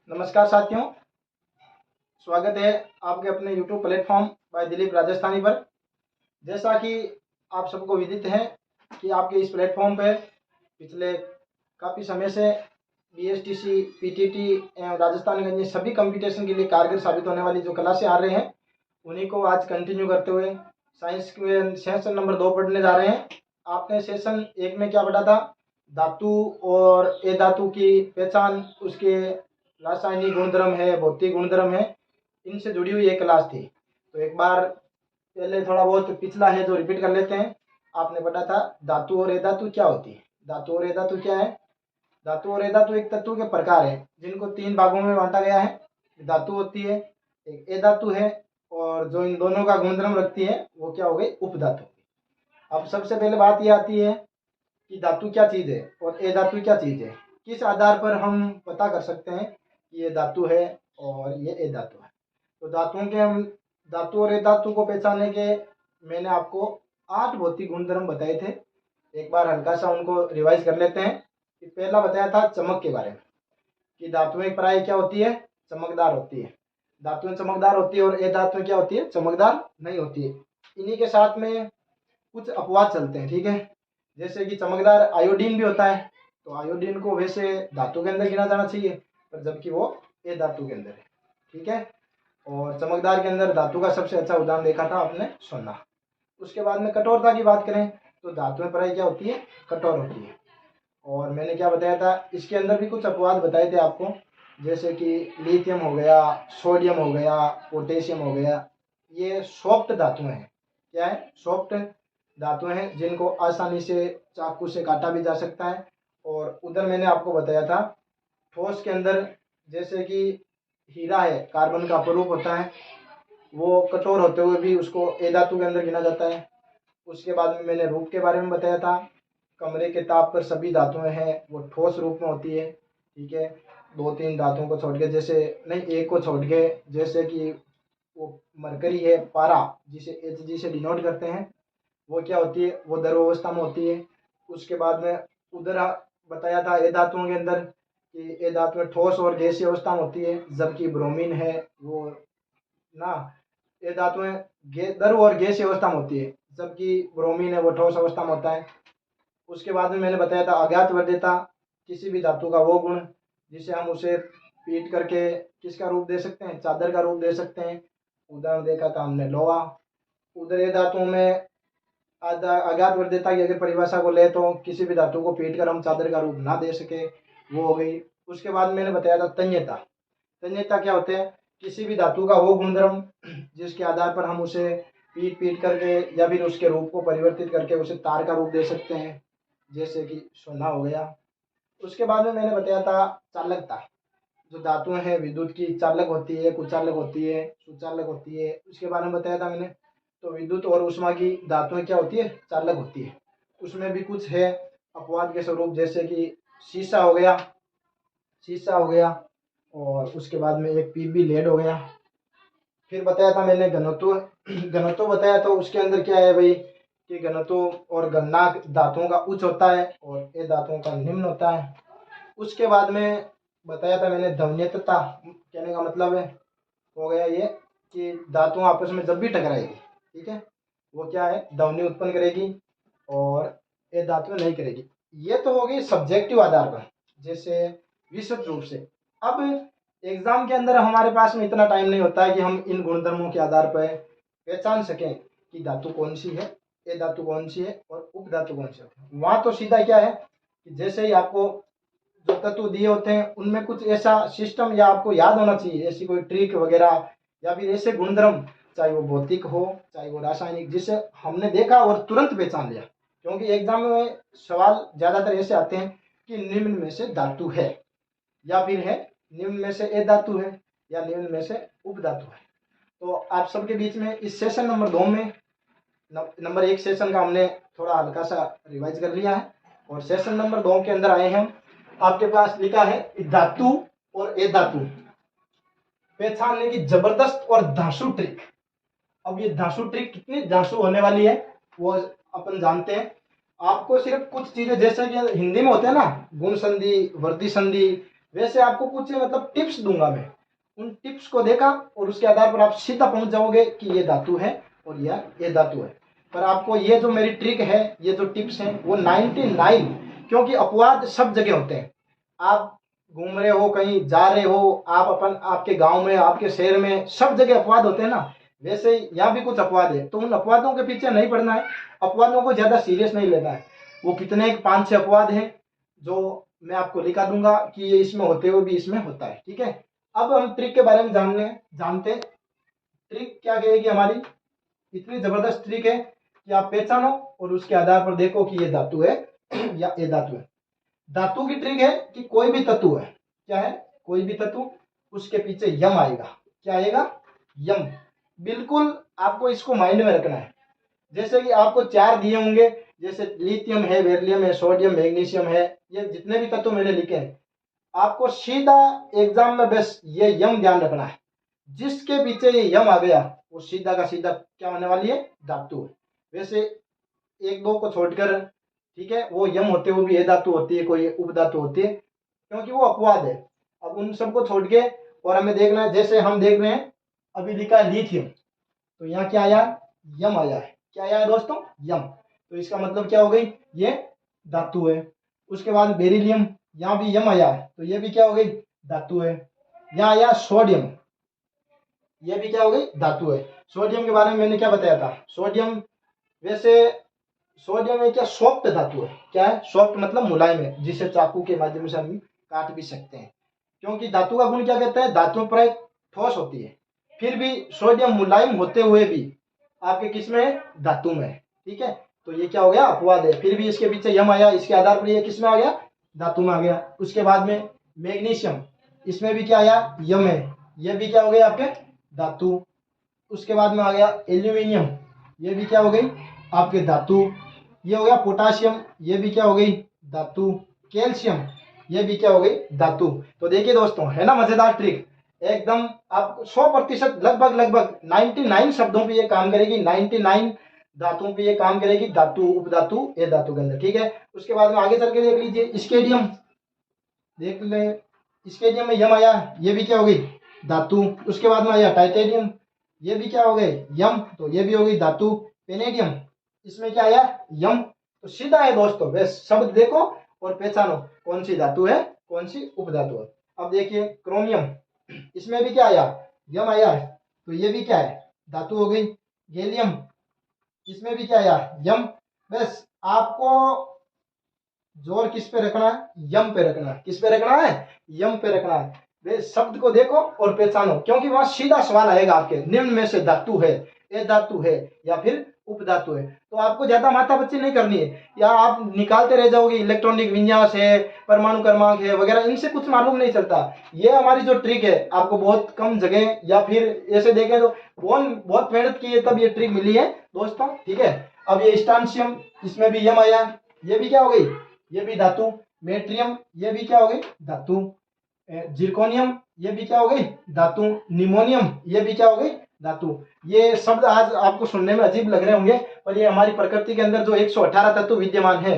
नमस्कार साथियों, स्वागत है आपके अपने YouTube platform bye Dilip Rajasthani पर। जैसा कि आप सबको विदित है कि आपके इस प्लेटफॉर्म पे पिछले काफ़ी समय से BSTC, PTT एवं राजस्थान गंज सभी कंपटीशन के लिए कारगर साबित होने वाली जो क्लासें आ रहे हैं उन्हीं को आज कंटिन्यू करते हुए साइंस के सेशन नंबर 2 पढ़ने जा रहे हैं। आपने सेशन 1 में क्या पढ़ा था? धातु और अधातु की पहचान, उसके रासायनिक गुणधर्म है, भौतिक गुणधर्म है, इनसे जुड़ी हुई एक क्लास थी। तो एक बार पहले थोड़ा बहुत पिछला है जो रिपीट कर लेते हैं। आपने पढ़ा था धातु और अधातु क्या होती है। धातु और अधातु क्या है? धातु और अधातु एक तत्व के प्रकार है जिनको 3 भागों में बांटा गया है। धातु होती है, एक अधातु है, और जो इन दोनों का गुणधर्म रखती है वो क्या हो गई? उपधातु। अब सबसे पहले बात ये आती है कि धातु क्या चीज़ है और अधातु क्या चीज़ है। किस आधार पर हम पता कर सकते हैं कि ये धातु है और ये अधातु है। तो धातुओं के हम धातु और अधातु को पहचानने के मैंने आपको 8 भौतिक गुणधर्म बताए थे। एक बार हल्का सा उनको रिवाइज कर लेते हैं। कि पहला बताया था चमक के बारे में कि धातुएं प्राय क्या होती है? चमकदार होती है। धातुएं चमकदार होती है और अधातुएं क्या होती है? चमकदार नहीं होती है। इन्हीं के साथ में कुछ अपवाद चलते हैं, ठीक है। जैसे कि चमकदार आयोडीन भी होता है, तो आयोडीन को वैसे धातु के अंदर गिना जाना चाहिए, पर जबकि वो अधातु के अंदर है, ठीक है। और चमकदार के अंदर धातु का सबसे अच्छा उदाहरण देखा था आपने, सोना। उसके बाद में कठोरता की बात करें तो धातुएं प्राय क्या होती है? कठोर होती है। और मैंने क्या बताया था, इसके अंदर भी कुछ अपवाद बताए थे आपको, जैसे कि लिथियम हो गया, सोडियम हो गया, पोटेशियम हो गया। ये सॉफ्ट धातुएं हैं। क्या है? सॉफ्ट धातुएं हैं जिनको आसानी से चाकू से काटा भी जा सकता है। और उधर मैंने आपको बताया था ठोस के अंदर, जैसे कि हीरा है, कार्बन का अपरूप होता है, वो कठोर होते हुए भी उसको अधातु के अंदर गिना जाता है। उसके बाद में मैंने रूप के बारे में बताया था। कमरे के ताप पर सभी धातुएं हैं वो ठोस रूप में होती है, ठीक है। 2-3 धातुओं को छोड़ के, जैसे नहीं, एक को छोड़ के, जैसे कि वो मरकरी है, पारा जिसे Hg से डिनोट करते हैं, वो क्या होती है? वो द्रव अवस्था में होती है। उसके बाद में उधर बताया था अधातुओं के अंदर कि अधातुएं ठोस और गैसीय अवस्था में होती है, जबकि ब्रोमीन है वो ना, ये धातुएं द्रव और गैसीय अवस्था में होती है, जबकि ब्रोमीन है वो ठोस अवस्था में होता है। उसके बाद में मैंने बताया था अज्ञात वर्ध्यता, किसी भी धातु का वो गुण जिसे हम उसे पीट करके किसका रूप दे सकते हैं? चादर का रूप दे सकते हैं। उदाहरण देखा था हमने लोहा। उधर ये धातुओं में अज्ञात वर्ध्यता की अगर परिभाषा को ले तो किसी भी धातु को पीट कर हम चादर का रूप ना दे सके, वो हो गई। उसके बाद मैंने बताया था तन्यता। तन्यता क्या होते हैं? किसी भी धातु का वो गुणधर्म जिसके आधार पर हम उसे पीट पीट करके या फिर उसके रूप को परिवर्तित करके उसे तार का रूप दे सकते हैं, जैसे कि सोना हो गया। उसके बाद में मैंने बताया था चालकता। जो धातुएं हैं विद्युत की चालक होती है, कुचालक होती है, सुचालक होती है, उसके बारे में बताया था मैंने। तो विद्युत और ऊष्मा की धातुएं क्या होती है? चालक होती है। उसमें भी कुछ है अपवाद के स्वरूप, जैसे कि शीशा हो गया, शीशा हो गया, और उसके बाद में एक पीबी लेड हो गया। फिर बताया था मैंने घनत्व। घनत्व बताया तो उसके अंदर क्या है भाई कि घनत्व और गणनांक धातुओं का उच्च होता है और ये धातुओं का निम्न होता है। उसके बाद में बताया था मैंने ध्वन्यता। कहने का मतलब है हो गया ये कि धातुएं आपस में जब भी टकराएगी, ठीक है, वो क्या है? ध्वनि उत्पन्न करेगी और ये धातुएं नहीं करेगी। ये तो हो गई सब्जेक्टिव आधार पर, जैसे विशुद्ध रूप से। अब एग्जाम के अंदर हमारे पास में इतना टाइम नहीं होता है कि हम इन गुणधर्मों के आधार पर पहचान सकें कि धातु कौन सी है, ये धातु कौन सी है और उपधातु कौन सी होती है। वहां तो सीधा क्या है कि जैसे ही आपको जो तत्व दिए होते हैं उनमें कुछ ऐसा सिस्टम या आपको याद होना चाहिए, ऐसी कोई ट्रिक वगैरह या फिर ऐसे गुणधर्म, चाहे वो भौतिक हो चाहे वो रासायनिक, जिसे हमने देखा और तुरंत पहचान लिया। क्योंकि एग्जाम में सवाल ज्यादातर ऐसे आते हैं कि निम्न में से धातु है, या फिर है निम्न में से अधातु है, या निम्न में से उपधातु है। तो आप सबके बीच में इस सेशन नंबर 2 में नंबर 1 सेशन का हमने थोड़ा हल्का सा रिवाइज कर लिया है, और सेशन नंबर 2 के अंदर आए हैं हम। आपके पास लिखा है धातु और अधातु पहचानने की जबरदस्त और धांसू ट्रिक। अब ये धांसू ट्रिक कितनी धांसू होने वाली है वो अपन जानते हैं। आपको सिर्फ कुछ चीजें, जैसे कि हिंदी में होते हैं ना, गुण संधि, वर्धी संधि, वैसे आपको कुछ मतलब टिप्स दूंगा मैं, उन टिप्स को देखा और उसके आधार पर आप सीधा पहुंच जाओगे कि ये धातु है और ये धातु है। पर आपको ये जो मेरी ट्रिक है, ये जो टिप्स हैं वो 99, क्योंकि अपवाद सब जगह होते हैं। आप घूम रहे हो, कहीं जा रहे हो, आप आपके गांव में, आपके शहर में, सब जगह अपवाद होते हैं ना, वैसे ही यहाँ भी कुछ अपवाद है। तो उन अपवादों के पीछे नहीं पड़ना है, अपवादों को ज्यादा सीरियस नहीं लेना है। वो कितने 5-6 अपवाद हैं जो मैं आपको लिखा दूंगा कि ये इसमें होते हुए भी इसमें होता है, ठीक है। अब हम ट्रिक के बारे में जानते हैं। ट्रिक क्या कहेगी हमारी, इतनी जबरदस्त ट्रिक है कि आप पहचानो और उसके आधार पर देखो कि ये धातु है या ये धातु है। धातु की ट्रिक है कि कोई भी तत्व है, क्या है, कोई भी तत्व, उसके पीछे यम आएगा। क्या आएगा, यम। बिल्कुल आपको इसको माइंड में रखना है। जैसे कि आपको 4 दिए होंगे, जैसे लिथियम है, बेरिलियम है, सोडियम, मैग्नीशियम है, ये जितने भी तत्व मैंने लिखे हैं, आपको सीधा एग्जाम में बस ये यम ध्यान रखना है। जिसके पीछे ये यम आ गया वो सीधा का सीधा क्या होने वाली है, धातु है। वैसे 1-2 को छोड़कर, ठीक है, वो यम होते हुए भी ये धातु होती है, कोई उपधातु होती है, क्योंकि वो अपवाद है। अब उन सबको छोड़ के और हमें देखना है, जैसे हम देख रहे हैं अभी लिखा है लिथियम, तो यहाँ क्या आया, यम आया है। क्या आया है दोस्तों, यम। तो इसका मतलब क्या हो गई, ये धातु है। उसके बाद बेरिलियम, यहाँ भी यम आया है, तो ये भी क्या हो गई, धातु है। यहाँ आया सोडियम, ये भी क्या हो गई, धातु है। सोडियम के बारे में मैंने क्या बताया था, सोडियम, वैसे सोडियम एक क्या सॉफ्ट धातु है। क्या है, सॉफ्ट मतलब मुलायम है, जिसे चाकू के माध्यम से हम काट भी सकते हैं। क्योंकि धातु का गुण क्या कहता है, धातु प्राय ठोस होती है, फिर भी सोडियम मुलायम होते हुए भी आपके किस में है, धातु में है, ठीक है। तो ये क्या हो गया, अपवाद है। फिर भी इसके पीछे यम आया, इसके आधार पर ये किस में आ गया, धातु में आ गया। उसके बाद में मैग्नीशियम, इसमें भी क्या आया, यम है, ये भी क्या हो गया आपके, धातु। उसके बाद में आ गया एल्यूमिनियम, ये भी क्या हो गई, आपके धातु। ये हो गया पोटाशियम, ये भी क्या हो गई, धातु। कैल्शियम, ये भी क्या हो गई, धातु। तो देखिए दोस्तों, है ना मजेदार ट्रिक, एकदम आप 100% लगभग 99 शब्दों पे ये काम करेगी, 99 धातुओं पे ये काम करेगी, धातु, उपधातु, ये धातु के अंदर, ठीक है। उसके बाद में आगे चल के देख लीजिए स्केडियम, देख ले, स्केडियम में यम आया, ये भी क्या हो गई, धातु। उसके बाद में आया टाइटेनियम, ये भी क्या हो गए, यम, तो ये भी हो गई धातु। पेनेडियम, इसमें क्या आया, यम। तो सीधा है दोस्तों, बस शब्द देखो और पहचानो कौन सी धातु है, कौन सी उपधातु है। अब देखिए क्रोमियम, इसमें भी क्या आया, यम आया है, तो ये भी क्या है, धातु हो गई। गैलियम, इसमें भी क्या आया, यम। बस आपको जोर किस पे रखना है, यम पे रखना है। किस पे रखना है, यम पे रखना है। वे शब्द को देखो और पहचानो, क्योंकि वहां सीधा सवाल आएगा आपके, निम्न में से धातु है, ये धातु है या फिर उपधातु है। तो आपको ज्यादा माथापच्ची नहीं करनी है, या आप निकालते रह जाओगे इलेक्ट्रॉनिक विन्यास है, परमाणु क्रमांक है वगैरह, इनसे कुछ मालूम नहीं चलता। ये हमारी जो ट्रिक है, आपको बहुत कम जगह या फिर ऐसे देखें तो बहुत मेहनत की है तब ये ट्रिक मिली है दोस्तों, ठीक है। अब ये स्टांशियम, इसमें भी यम आया, ये भी क्या हो गई, ये भी धातु। मेट्रियम, ये भी क्या हो गई, धातु। जिरकोनियम, ये भी क्या हो गई, धातु। निमोनियम, ये भी क्या हो गई, धातु। ये शब्द आज आपको सुनने में अजीब लग रहे होंगे, पर ये हमारी प्रकृति के अंदर जो 118 तत्व विद्यमान है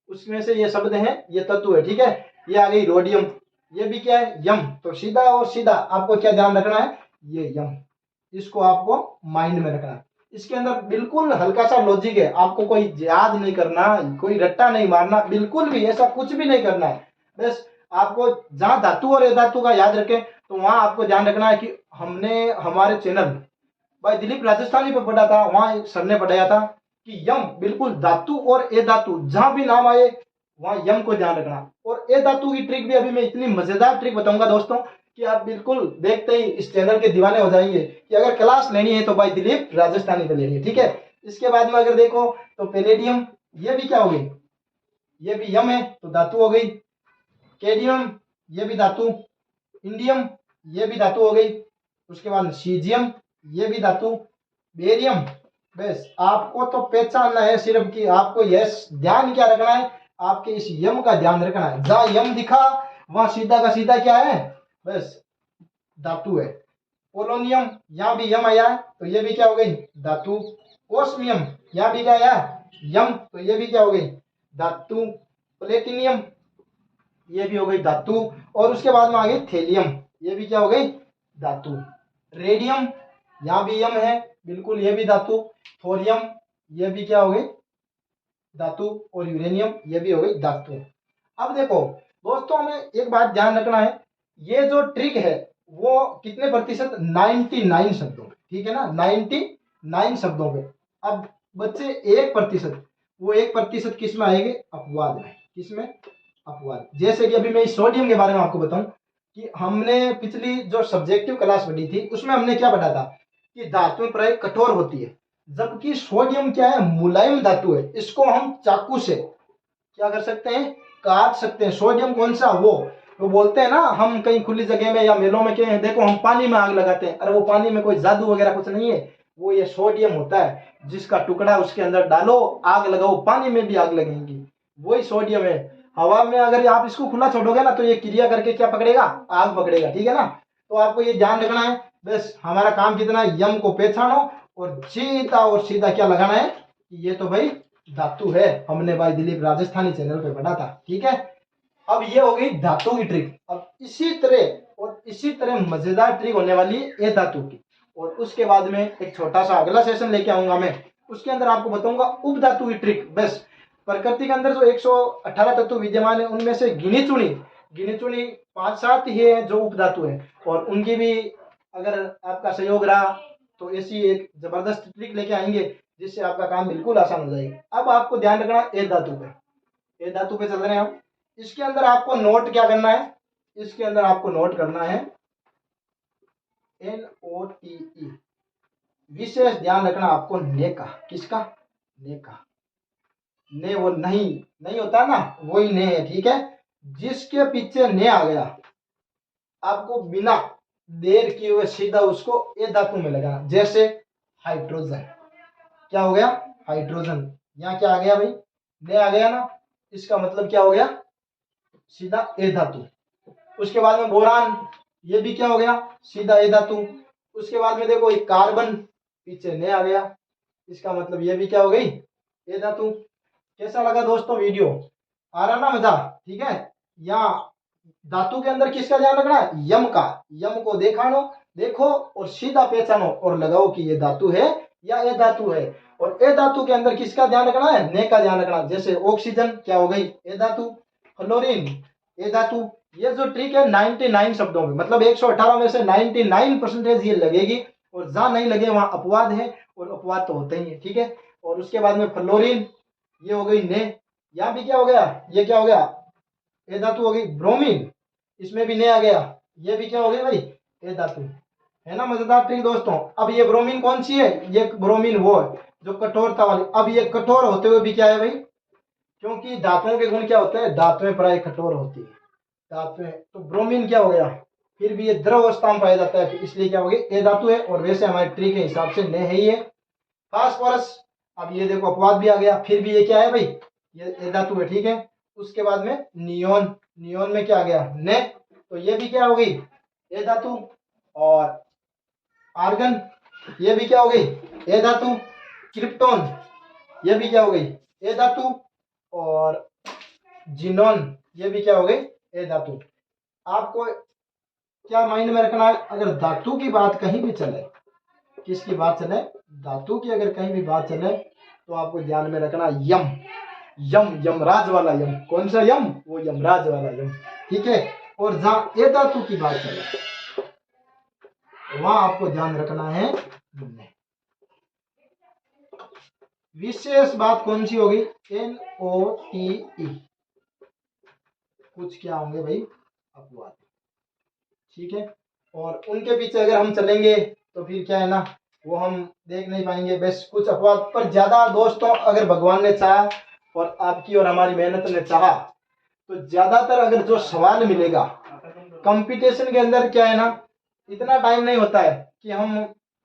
उसमें से ये शब्द हैं, ये तत्व है, ठीक है। ये आ गई रोडियम, ये भी क्या है, यम। तो सीधा और सीधा आपको क्या ध्यान रखना है, ये यम, इसको आपको माइंड में रखना है। इसके अंदर बिल्कुल हल्का सा लॉजिक है, आपको कोई याद नहीं करना, कोई रट्टा नहीं मारना, बिल्कुल भी ऐसा कुछ भी नहीं करना है। बस आपको जहां धातु और अधातु का याद रखें, तो वहां आपको ध्यान रखना है कि हमने हमारे चैनल भाई दिलीप राजस्थानी पे पढ़ा था, वहां सर ने पढ़ाया था कि यम बिल्कुल धातु और अधातु जहां भी नाम आए वहां यम को ध्यान रखना। और अधातु की ट्रिक भी अभी मैं इतनी मजेदार ट्रिक बताऊंगा दोस्तों कि आप बिल्कुल देखते ही इस चैनल के दीवाने हो जाएंगे कि अगर क्लास लेनी है तो भाई दिलीप राजस्थानी पे लेनी है, ठीक है। इसके बाद में अगर देखो तो पैलेडियम, ये भी क्या हो गई, ये भी यम है, तो धातु हो गई। कैडियम, ये भी धातु। इंडियम, ये भी धातु हो गई। उसके बाद सीजियम, ये भी धातु। बेरियम, बस आपको तो पहचानना है सिर्फ कि आपको यह ध्यान क्या रखना है, आपके इस यम का ध्यान रखना है। जहां यम दिखा वहां सीधा का सीधा क्या है, बस धातु है। पोलोनियम, यहाँ भी यम आया है, तो ये भी क्या हो गई, धातु। ओस्मियम, यहाँ भी क्या आया, यम, तो ये भी क्या हो गई, धातु। प्लेटिनियम, ये भी हो गई धातु। और उसके बाद में आ गई थेलियम, ये भी क्या हो गई धातु। रेडियम, यहाँ भी यम है बिल्कुल, ये भी धातु। थोरियम, ये भी क्या हो गई धातु। और यूरेनियम, ये भी हो गई धातु। अब देखो दोस्तों, हमें एक बात ध्यान रखना है, ये जो ट्रिक है वो कितने प्रतिशत, 99 शब्दों पे, ठीक है ना, 99 शब्दों पे। अब बच्चे 1%, वो 1% किस में आएंगे, अपवाद में। किसमें, अपवाद। जैसे कि अभी मैं इस सोडियम के बारे में आपको बताऊं कि हमने पिछली जो सब्जेक्टिव क्लास पढ़ी थी उसमें हमने क्या पढ़ा था कि धातु प्राय कठोर होती है, जबकि सोडियम क्या है, मुलायम धातु है। इसको हम चाकू से क्या कर सकते हैं, काट सकते हैं। सोडियम कौन सा, वो बोलते हैं ना, हम कहीं खुली जगह में या मेलों में क्या देखो हम पानी में आग लगाते हैं, अरे वो पानी में कोई जादू वगैरह कुछ नहीं है, वो ये सोडियम होता है जिसका टुकड़ा उसके अंदर डालो, आग लगाओ, पानी में भी आग लगेगी, वही सोडियम है। हवा में अगर आप इसको खुला छोड़ोगे ना तो ये क्रिया करके क्या पकड़ेगा, आग पकड़ेगा, ठीक है ना। तो आपको ये ध्यान रखना है। बस हमारा काम कितना है, यम को पहचानो और सीधा क्या लगाना है, ये तो भाई धातु है, हमने भाई दिलीप राजस्थानी चैनल पे पढ़ा था, ठीक है। अब ये हो गई धातु की ट्रिक। अब इसी तरह मजेदार ट्रिक होने वाली है ये धातु की। और उसके बाद में एक छोटा सा अगला सेशन लेके आऊंगा मैं, उसके अंदर आपको बताऊंगा उप धातु की ट्रिक। बस प्रकृति के अंदर जो 118 तत्व विद्यमान है उनमें से गिनी चुनी 5-7 ही है जो उप धातु है, और उनकी भी अगर आपका सहयोग रहा तो ऐसी एक जबरदस्त ट्रिक लेके आएंगे जिससे आपका काम बिल्कुल आसान हो जाएगा। अब आपको ध्यान रखना ए धातु पे, ए धातु पे चल रहे हैं हम। इसके अंदर आपको नोट क्या करना है, इसके अंदर आपको नोट करना है NOTE। विशेष ध्यान रखना आपको ने का, किसका, ने का। ने वो नहीं होता ना, वही ने है, ठीक है। जिसके पीछे ने आ गया आपको बिना देर किए हुए सीधा उसको ए धातु में लगाना। जैसे हाइड्रोजन, क्या हो गया, हाइड्रोजन, यहाँ क्या आ गया भाई, ने आ गया ना, इसका मतलब क्या हो गया, सीधा ए धातु। उसके बाद में बोरान, ये भी क्या हो गया, सीधा ए धातु। उसके बाद में देखो एक कार्बन, पीछे ने आ गया, इसका मतलब ये भी क्या हो गई, ए धातु। कैसा लगा दोस्तों वीडियो, आ रहा ना मजा, ठीक है। यहाँ धातु के अंदर किसका ध्यान रखना है, यम का। यम को देखो और सीधा पहचानो और लगाओ कि ये धातु है या ये धातु है। और ए धातु के अंदर किसका ध्यान रखना है, ने का ध्यान रखना। जैसे ऑक्सीजन क्या हो गई, ए धातु। फ्लोरीन, ए धातु। ये जो ट्रिक है 99 शब्दों में, मतलब 118 में से 99% ये लगेगी, और जहां नहीं लगे वहां अपवाद है, और अपवाद तो होते ही है, ठीक है। और उसके बाद में फ्लोरीन, ये हो गई ने। यहाँ भी क्या हो गया, ये क्या हो गया, ए धातु हो गई। ब्रोमीन, इसमें भी ने आ गया, ये भी क्या हो गई भाई, ए धातु, है ना। मजेदार ट्रिक दोस्तों। अब ये ब्रोमीन कौन सी है, ये ब्रोमीन वो है जो कठोरता वाली। अब ये कठोर होते हुए भी क्या है भाई, क्योंकि धातुओं के गुण क्या होते हैं, धातुएं प्राय कठोर होती है, धातुएं। तो ब्रोमीन क्या हो गया, फिर भी ये द्रव अवस्था में पाया जाता है, इसलिए क्या हो गई, ए धातु है। और वैसे हमारे ट्रिक के हिसाब से ने है ही है। फास्फोरस, अब ये देखो अपवाद भी आ गया, फिर भी ये क्या है भाई, ये ए धातु है, ठीक है। उसके बाद में नियोन, नियोन में क्या आ गया, ने, तो ये भी क्या हो गई, ए धातु। और आर्गन, ये भी क्या हो गई, ए धातु। क्रिप्टोन, ये भी क्या हो गई, ए धातु। और जिनोन, ये भी क्या हो गई, ए धातु। आपको क्या माइंड में रखना है, अगर धातु की बात कहीं भी चले, किसकी बात चले, धातु की अगर कहीं भी बात चले, तो आपको ध्यान में रखना यम, यमराज वाला यम। कौन सा यम, वो यमराज वाला यम, ठीक है। और जहां ए धातु की बात चले वहां आपको ध्यान रखना है ने। विशेष बात कौन सी होगी, NOTE। कुछ क्या होंगे भाई, अपवाद, ठीक है। और उनके पीछे अगर हम चलेंगे तो फिर क्या है ना, वो हम देख नहीं पाएंगे। बस कुछ अपवाद पर ज्यादा दोस्तों, अगर भगवान ने चाहा और आपकी और हमारी मेहनत ने चाहा तो ज्यादातर अगर जो सवाल मिलेगा कंपटीशन के अंदर, क्या है ना, इतना टाइम नहीं होता है कि हम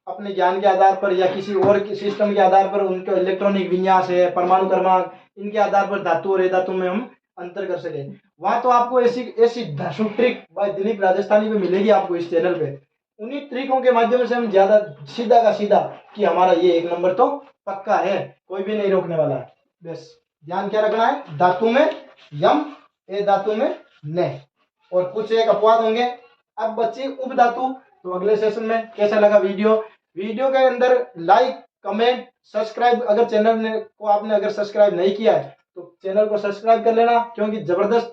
अपने ज्ञान के आधार पर या किसी और सिस्टम के आधार पर, उनके इलेक्ट्रॉनिक विन्यास है, परमाणु क्रमांक, इनके आधार पर धातु और धातु में हम अंतर कर सके। वहां तो आपको ऐसी धातु ट्रिक बाय दिलीप राजस्थानी पे मिलेगी आपको इस चैनल पे। उन्हीं ट्रिकों के माध्यम से हम ज्यादा सीधा का सीधा कि हमारा ये 1 नंबर तो पक्का है, कोई भी नहीं रोकने वाला है। बस ध्यान क्या रखना है, धातु में यम, ए धातु में ने, और कुछ एक अपवाद होंगे। अब बच्चे उपधातु। तो अगले सेशन में कैसा लगा वीडियो के अंदर लाइक, कमेंट, सब्सक्राइब, अगर चैनल ने को आपने अगर सब्सक्राइब नहीं किया है तो चैनल को सब्सक्राइब कर लेना, क्योंकि जबरदस्त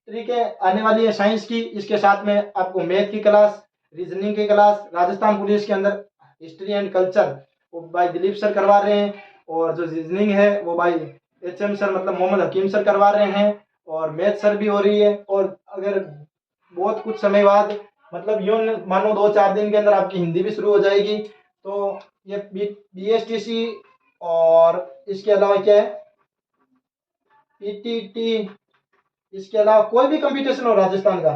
तरीके आने वाली है साइंस की। इसके साथ में आपको मैथ की क्लास, रीजनिंग की क्लास, राजस्थान पुलिस के अंदर हिस्ट्री एंड कल्चर वो भाई दिलीप सर करवा रहे हैं, और जो रीजनिंग है वो भाई HM सर मतलब मोहम्मद हकीम सर करवा रहे हैं, और मैथ सर भी हो रही है। और अगर बहुत कुछ समय बाद मतलब यूं मानो 2-4 दिन के अंदर आपकी हिंदी भी शुरू हो जाएगी। तो ये BSTC और इसके अलावा क्या है, PTT, इसके अलावा कोई भी कंपटीशन हो राजस्थान का,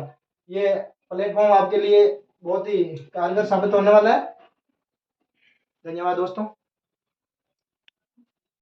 ये प्लेटफॉर्म आपके लिए बहुत ही कारगर साबित होने वाला है। धन्यवाद दोस्तों।